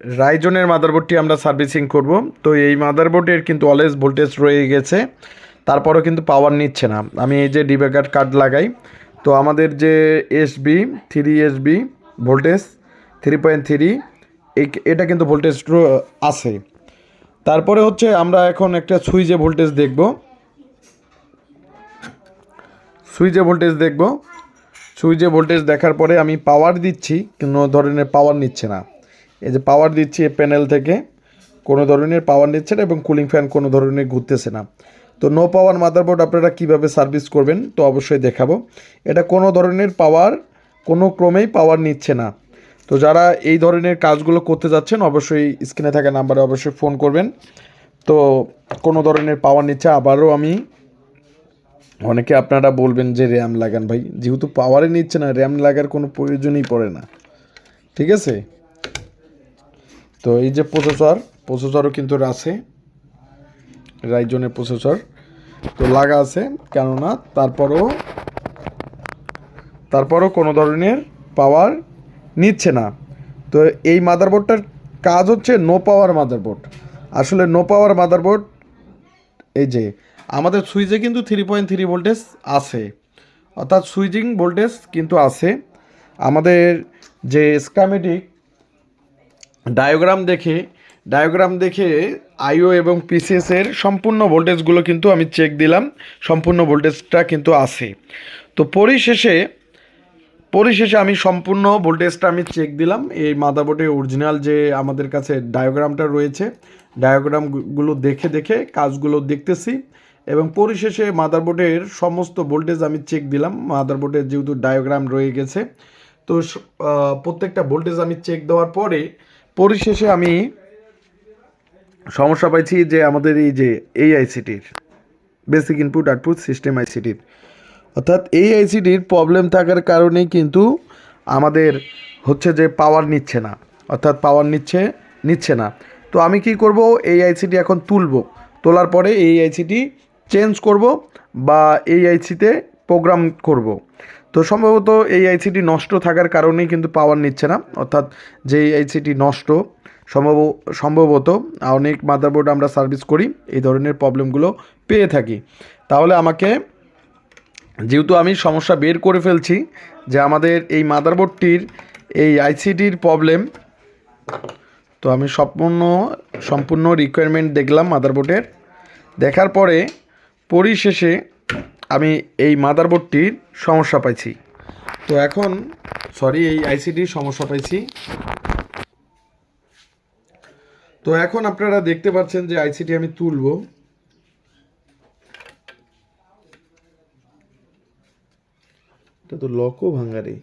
রাইজনের মাদারবোর্ডটি আমরা সার্ভিসিং করব। তো এই মাদারবোর্ডের কিন্তু অলওয়েজ ভোল্টেজ রয়ে গেছে, তারপরেও কিন্তু পাওয়ার নিচ্ছে না। আমি এই যে ডিবেগার কার্ড লাগাই, তো আমাদের যে এসবি 3 এসবি ভোল্টেজ 3.3, এটা কিন্তু ভোল্টেজ আছে। তারপরে হচ্ছে আমরা এখন একটা সুইচে ভোল্টেজ দেখার পরে আমি পাওয়ার দিচ্ছি, কোনো ধরনের পাওয়ার নিচ্ছে না। এই যে পাওয়ার দিচ্ছি এই প্যানেল থেকে, কোনো ধরনের পাওয়ার নিচ্ছে না এবং কুলিং ফ্যান কোনো ধরনের ঘুরতেছে না। তো নো পাওয়ার মাদারবোর্ড আপনারা কীভাবে সার্ভিস করবেন তো অবশ্যই দেখাবো। এটা কোনো ধরনের পাওয়ার, কোনো ক্রমেই পাওয়ার নিচ্ছে না। তো যারা এই ধরনের কাজগুলো করতে যাচ্ছেন অবশ্যই স্ক্রিনে থাকা নাম্বারে অবশ্যই ফোন করবেন। তো কোনো ধরনের পাওয়ার নিচ্ছে। আবারও আমি, অনেকে আপনারা বলবেন যে র্যাম লাগান ভাই, যেহেতু পাওয়ারে নিচ্ছে না র্যাম লাগার কোনো প্রয়োজনই পড়ে না, ঠিক আছে। তো এই যে প্রসেসরও কিন্তু আছে, রাইজনের প্রসেসর তো লাগা আছে, কেননা তারপরও কোনো ধরনের পাওয়ার নিচ্ছে না। তো এই মাদারবোর্ডটার কাজ হচ্ছে নো পাওয়ার মাদারবোর্ড। আসলে নো পাওয়ার মাদারবোর্ড, এই যে আমাদের সুইচে কিন্তু 3.3 ভোল্টেজ আছে, অর্থাৎ সুইচিং ভোল্টেজ কিন্তু আছে। আমাদের যে স্কিমেটিক ডায়োগ্রাম দেখে আইও এবং পিসিএসের সম্পূর্ণ ভোল্টেজগুলো কিন্তু আমি চেক দিলাম, সম্পূর্ণ ভোল্টেজটা কিন্তু আছে। তো পরিশেষে আমি সম্পূর্ণ ভোল্টেজটা আমি চেক দিলাম। এই মাদারবোর্ডের অরিজিনাল যে আমাদের কাছে ডায়োগ্রামটা রয়েছে, ডায়োগ্রামগুলো দেখে কাজগুলো দেখতেছি এবং পরিশেষে মাদারবোর্ডের সমস্ত ভোল্টেজ আমি চেক দিলাম। মাদারবোর্ডের যেহেতু ডায়োগ্রাম রয়ে গেছে, তো প্রত্যেকটা ভোল্টেজ আমি চেক দেওয়ার পরে পরিশেষে আমি সমস্যা পাইছি যে আমাদের এই আইসিটির বেসিক ইনপুট আউটপুট সিস্টেম আইসিটির, অর্থাৎ এই আইসিটির প্রবলেম থাকার কারণেই কিন্তু আমাদের হচ্ছে যে পাওয়ার নিচ্ছে না, অর্থাৎ পাওয়ার নিচ্ছে না। তো আমি কি করব, এই আইসিটি এখন তোলার পরে এই আইসিটি চেঞ্জ করব বা এই আইসিতে প্রোগ্রাম করব। তো সম্ভবত এই আইসিটি নষ্ট থাকার কারণেই কিন্তু পাওয়ার নিচ্ছে না, অর্থাৎ যে আইসিটি নষ্ট সম্ভবত অনেক মাদারবোর্ড আমরা সার্ভিস করি এই ধরনের প্রবলেমগুলো পেয়ে থাকি। তাহলে আমাকে, যেহেতু আমি সমস্যা বের করে ফেলছি যে আমাদের এই মাদারবোর্ডটির এই আইসিটির প্রবলেম, তো আমি সম্পূর্ণ রিকোয়ারমেন্ট দেখলাম মাদারবোর্ডের, দেখার পরে পরিশেষে আমি এই মাদারবোর্ডটির সমস্যা পাইছি। তো এখন এই আইসিটির সমস্যা পাইছি। তো এখন আপনারা দেখতে পাচ্ছেন যে আইসিটি আমি তুলব। এটা তো লকও ভাঙা রে,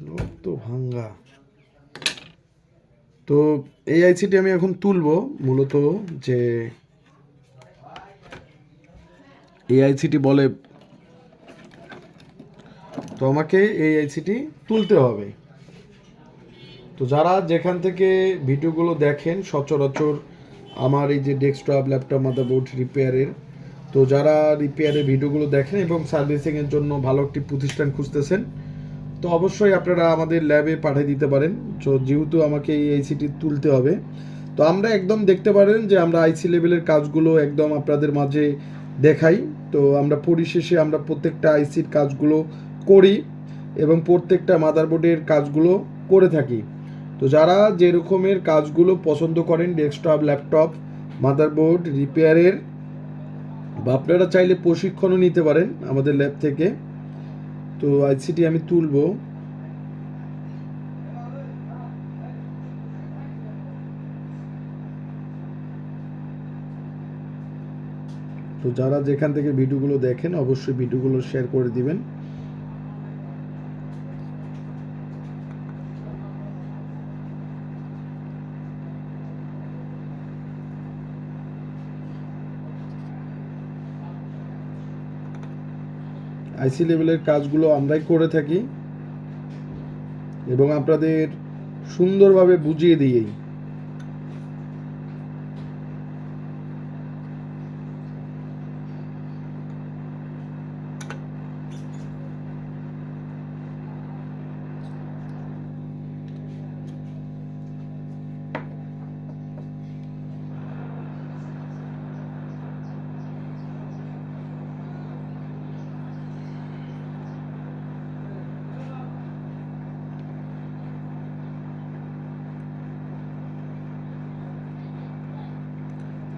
লক তো ভাঙা। তো এই আইসিটি আমি এখন তুলব, মূলত যে এই আইসিটি বলে, তো আমাকে এই আইসিটি তুলতে হবে। তো যারা যেখান থেকে ভিডিওগুলো দেখেন সচরাচর আমার এই যে ডেস্কটপ ল্যাপটপ মাদারবোর্ড রিপেয়ারের, তো যারা রিপেয়ারের ভিডিওগুলো দেখেন এবং সার্ভিসিংয়ের জন্য ভালো একটি প্রতিষ্ঠান খুঁজতেছেন, তো অবশ্যই আপনারা আমাদের ল্যাবে পাঠিয়ে দিতে পারেন। তো যেহেতু আমাকে এই আইসিটি তুলতে হবে, তো আমরা একদম দেখতে পারেন যে আমরা আইসি লেভেলের কাজগুলো একদম আপনাদের মাঝে দেখাই। তো আমরা পরিশেষে আমরা প্রত্যেকটা আইসির কাজগুলো করি এবং প্রত্যেকটা মাদারবোর্ডের কাজগুলো করে থাকি। তো যারা যে রকমের কাজগুলো পছন্দ করেন ডেস্কটপ ল্যাপটপ মাদারবোর্ড রিপেয়ারের, বা আপনারা চাইলে প্রশিক্ষণও নিতে পারেন আমাদের ল্যাব থেকে। তো আইসিটি আমি তুলব। তো যারা যেখান থেকে ভিডিওগুলো দেখেন অবশ্যই ভিডিওগুলো শেয়ার করে দিবেন। আইসি লেভেলের কাজগুলো আমরাই করে থাকি এবং আপনাদের সুন্দরভাবে বুঝিয়ে দিই।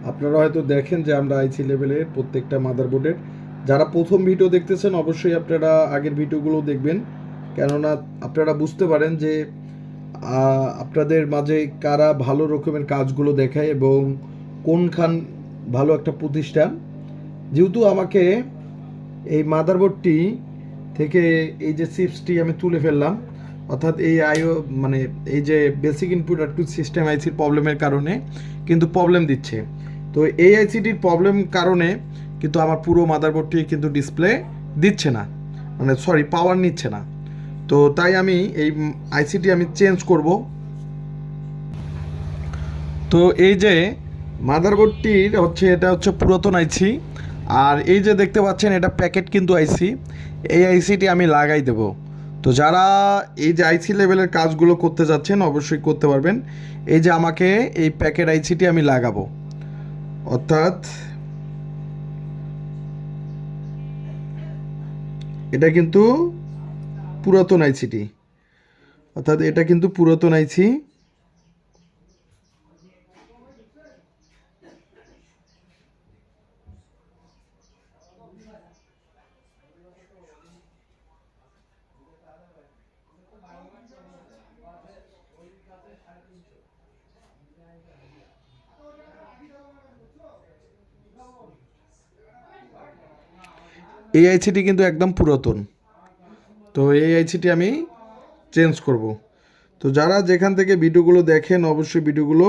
আপনারা হয়তো দেখেন যে আমরা আইসি লেভেলের প্রত্যেকটা মাদারবোর্ডের, যারা প্রথম ভিডিও দেখতেছেন অবশ্যই আপনারা আগের ভিডিওগুলো দেখবেন, কেননা আপনারা বুঝতে পারেন যে আপনাদের মাঝে কারা ভালো রকমের কাজগুলো দেখায় এবং কোনখান ভালো একটা প্রতিষ্ঠান। যেহেতু আমাকে এই মাদারবোর্ডটি থেকে এই যে চিপসটি আমি তুলে ফেললাম, অর্থাৎ এই আইও মানে এই যে বেসিক ইনপুট আউটপুট সিস্টেম আইসির প্রবলেমের কারণে কিন্তু প্রবলেম দিচ্ছে। তো এই আইসিটির প্রবলেম কারণে কিন্তু আমার পুরো মাদারবোর্ডটি কিন্তু ডিসপ্লে দিচ্ছে না, মানে সরি পাওয়ার নিচ্ছে না। তো তাই আমি এই আইসিটি আমি চেঞ্জ করব। তো এই যে মাদারবোর্ডটির হচ্ছে এটা হচ্ছে পুরাতন আইসি, আর এই যে দেখতে পাচ্ছেন এটা প্যাকেট কিন্তু আইসি, এই আইসিটি আমি লাগাই দেব। তো যারা এই যে আইসি লেভেলের কাজগুলো করতে যাচ্ছেন অবশ্যই করতে পারবেন। এই যে আমাকে এই প্যাকেট আইসিটি আমি লাগাবো, অর্থাৎ এটা কিন্তু পুরাতন আইসিটি, অর্থাৎ এটা কিন্তু পুরাতন আইসি। এই আইসিটি কিন্তু একদম পুরাতন। তো এই আইসিটি আমি চেঞ্জ করব। তো যারা যেখান থেকে ভিডিওগুলো দেখেন অবশ্যই ভিডিওগুলো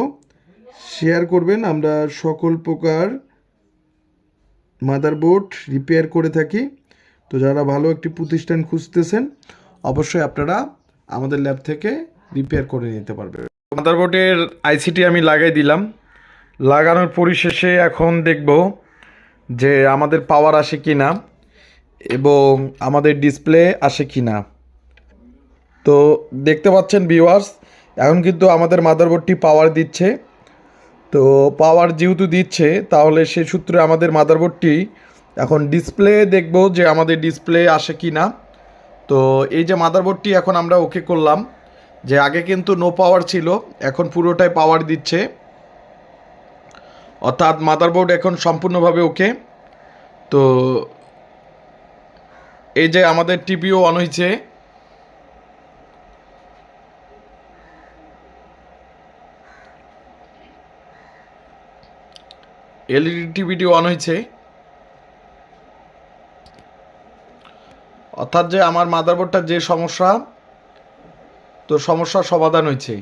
শেয়ার করবেন। আমরা সকল প্রকার মাদারবোর্ড রিপেয়ার করে থাকি। তো যারা ভালো একটি প্রতিষ্ঠান খুঁজতেছেন অবশ্যই আপনারা আমাদের ল্যাব থেকে রিপেয়ার করে নিতে পারবেন। মাদারবোর্ডের আইসিটি আমি লাগাই দিলাম। লাগানোর পরিশেষে এখন দেখব যে আমাদের পাওয়ার আসে কি না এবং আমাদের ডিসপ্লে আসে কি না। তো দেখতে পাচ্ছেন ভিউয়ার্স, এখন কিন্তু আমাদের মাদারবোর্ডটি পাওয়ার দিচ্ছে। তো পাওয়ার যেহেতু দিচ্ছে তাহলে সে সূত্রে আমাদের মাদারবোর্ডটি এখন ডিসপ্লে দেখব যে আমাদের ডিসপ্লে আসে কি না। তো এই যে মাদারবোর্ডটি এখন আমরা ওকে করলাম, যে আগে কিন্তু নো পাওয়ার ছিল, এখন পুরোটাই পাওয়ার দিচ্ছে, অর্থাৎ মাদারবোর্ড এখন সম্পূর্ণভাবে ওকে। তো এই যে আমাদের টিপিও অন হয়েছে, এলইডি টিভিটি অন হয়েছে, অর্থাৎ যে আমার মাদারবোর্ডটার যে সমস্যা, তো সমস্যার সমাধান হয়েছে।